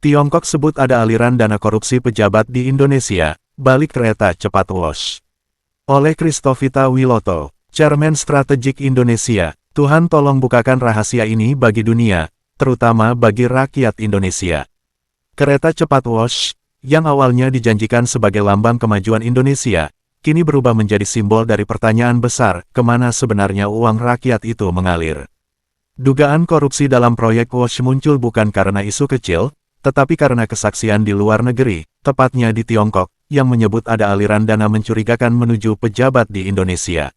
Tiongkok sebut ada aliran dana korupsi pejabat di Indonesia, balik kereta cepat WOS. Oleh Christovita Wiloto, Chairman Strategik Indonesia, Tuhan tolong bukakan rahasia ini bagi dunia, terutama bagi rakyat Indonesia. Kereta cepat WOS, yang awalnya dijanjikan sebagai lambang kemajuan Indonesia, kini berubah menjadi simbol dari pertanyaan besar, kemana sebenarnya uang rakyat itu mengalir. Dugaan korupsi dalam proyek WOS muncul bukan karena isu kecil, tetapi karena kesaksian di luar negeri, tepatnya di Tiongkok, yang menyebut ada aliran dana mencurigakan menuju pejabat di Indonesia.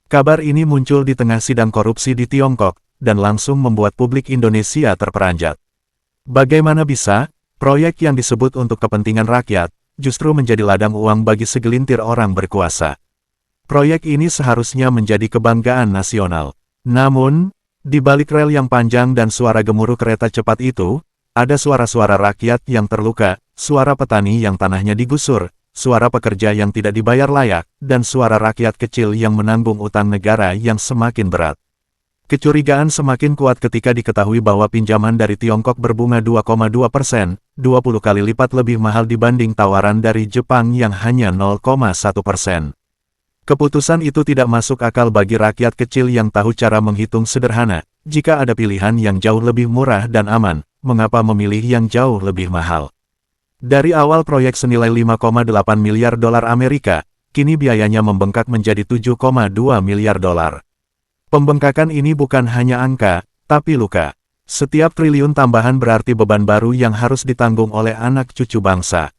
Kabar ini muncul di tengah sidang korupsi di Tiongkok, dan langsung membuat publik Indonesia terperanjat. Bagaimana bisa, proyek yang disebut untuk kepentingan rakyat, justru menjadi ladang uang bagi segelintir orang berkuasa. Proyek ini seharusnya menjadi kebanggaan nasional. Namun, di balik rel yang panjang dan suara gemuruh kereta cepat itu, ada suara-suara rakyat yang terluka, suara petani yang tanahnya digusur, suara pekerja yang tidak dibayar layak, dan suara rakyat kecil yang menanggung utang negara yang semakin berat. Kecurigaan semakin kuat ketika diketahui bahwa pinjaman dari Tiongkok berbunga 2,2%, 20 kali lipat lebih mahal dibanding tawaran dari Jepang yang hanya 0,1%. Keputusan itu tidak masuk akal bagi rakyat kecil yang tahu cara menghitung sederhana. Jika ada pilihan yang jauh lebih murah dan aman, mengapa memilih yang jauh lebih mahal? Dari awal proyek senilai 5,8 miliar dolar Amerika, kini biayanya membengkak menjadi 7,2 miliar dolar. Pembengkakan ini bukan hanya angka, tapi luka. Setiap triliun tambahan berarti beban baru yang harus ditanggung oleh anak cucu bangsa.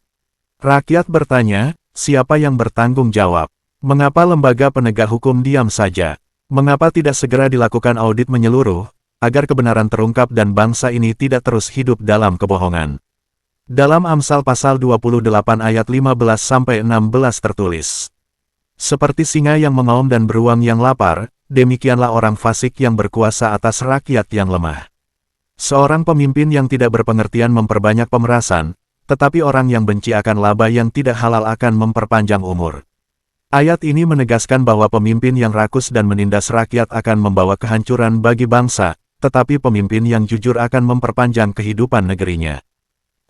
Rakyat bertanya, siapa yang bertanggung jawab? Mengapa lembaga penegak hukum diam saja? Mengapa tidak segera dilakukan audit menyeluruh, agar kebenaran terungkap dan bangsa ini tidak terus hidup dalam kebohongan? Dalam Amsal pasal 28 ayat 15-16 tertulis, seperti singa yang mengaum dan beruang yang lapar, demikianlah orang fasik yang berkuasa atas rakyat yang lemah. Seorang pemimpin yang tidak berpengertian memperbanyak pemerasan, tetapi orang yang benci akan laba yang tidak halal akan memperpanjang umur. Ayat ini menegaskan bahwa pemimpin yang rakus dan menindas rakyat akan membawa kehancuran bagi bangsa, tetapi pemimpin yang jujur akan memperpanjang kehidupan negerinya.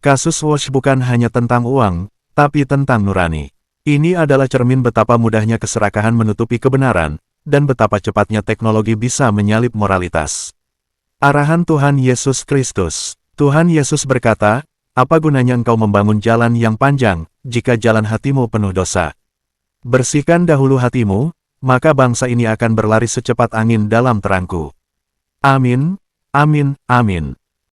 Kasus WOS bukan hanya tentang uang, tapi tentang nurani. Ini adalah cermin betapa mudahnya keserakahan menutupi kebenaran, dan betapa cepatnya teknologi bisa menyalip moralitas. Arahan Tuhan Yesus Kristus. Tuhan Yesus berkata, apa gunanya engkau membangun jalan yang panjang, jika jalan hatimu penuh dosa? Bersihkan dahulu hatimu, maka bangsa ini akan berlari secepat angin dalam terangku. Amin, amin, amin.